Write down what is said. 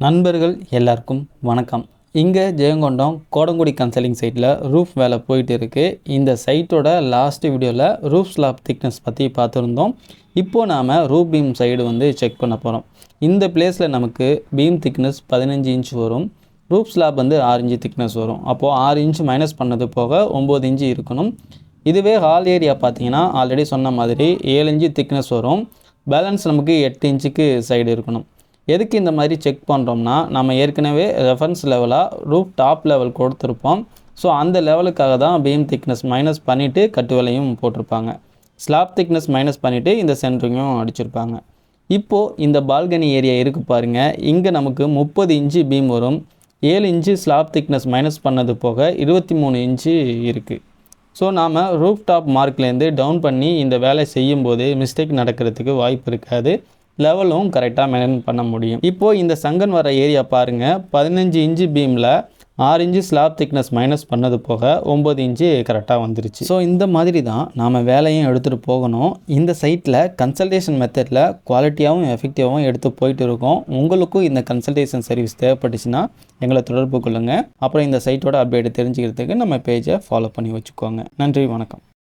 நண்பர்கள் எல்லாருக்கும் வணக்கம். இங்கே ஜெயங்கொண்டம் கோடங்குடி கன்சல்டிங் சைட்டில் ரூஃப் வேலை போயிட்டு இருக்குது. இந்த சைட்டோட லாஸ்ட் வீடியோவில் ரூஃப் ஸ்லாப் திக்னஸ் பற்றி பார்த்துருந்தோம். இப்போது நாம் ரூஃப் பீம் சைடு செக் பண்ண போகிறோம். இந்த பிளேஸில் நமக்கு பீம் திக்னஸ் 15 இன்ச் வரும். ரூஃப் ஸ்லாப் 6 இன்ச் திக்னஸ் வரும். அப்போது 6 இன்ச் மைனஸ் பண்ணது போக 9 இன்ச்சு இருக்கணும். இதுவே ஹால் ஏரியா பார்த்தீங்கன்னா ஆல்ரெடி சொன்ன மாதிரி 7 இன்ச்சு திக்னஸ் வரும். பேலன்ஸ் நமக்கு 8 இன்ச்சுக்கு சைடு இருக்கணும். எதுக்கு இந்த மாதிரி செக் பண்ணுறோம்னா, நம்ம ஏற்கனவே ரெஃபரன்ஸ் லெவலாக ரூஃப் டாப் லெவல் கொடுத்துருப்போம். ஸோ அந்த லெவலுக்காக தான் பீம் திக்னஸ் மைனஸ் பண்ணிவிட்டு கட்டு வேலையும் போட்டிருப்பாங்க. ஸ்லாப் திக்னஸ் மைனஸ் பண்ணிவிட்டு இந்த சென்டரிங்கும் அடிச்சிருப்பாங்க. இப்போது இந்த பால்கனி ஏரியா இருக்குது பாருங்கள். இங்கே நமக்கு 30 இன்ச்சு பீம் வரும். 7 இன்ச்சு ஸ்லாப் திக்னஸ் மைனஸ் பண்ணது போக 23 இன்ச்சு இருக்குது. ஸோ நாம் ரூஃப் டாப் மார்க்லேருந்து டவுன் பண்ணி இந்த வேலை செய்யும்போது மிஸ்டேக் நடக்கிறதுக்கு வாய்ப்பு இருக்காது. லெவலும் கரெக்டாக மெயின்டைன் பண்ண முடியும். இப்போது இந்த சங்கன் வர ஏரியா பாருங்கள். 15 இன்ச்சு பீமில் 6 இன்ச்சு ஸ்லாப் திக்னஸ் மைனஸ் பண்ணது போக 9 இன்ச்சு கரெக்டாக வந்துருச்சு. ஸோ இந்த மாதிரி தான் நாம் வேலையும் எடுத்துகிட்டு போகணும். இந்த சைட்டில் கன்சல்டேஷன் மெத்தடில் குவாலிட்டியாகவும் எஃபெக்டிவாகவும் எடுத்து போயிட்டு இருக்கோம். உங்களுக்கும் இந்த கன்சல்டேஷன் சர்வீஸ் தேவைப்பட்டுச்சுன்னா எங்களை தொடர்பு கொள்ளுங்கள். அப்புறம் இந்த சைட்டோட அப்டேட் தெரிஞ்சுக்கிறதுக்கு நம்ம பேஜை ஃபாலோ பண்ணி வச்சுக்கோங்க. நன்றி, வணக்கம்.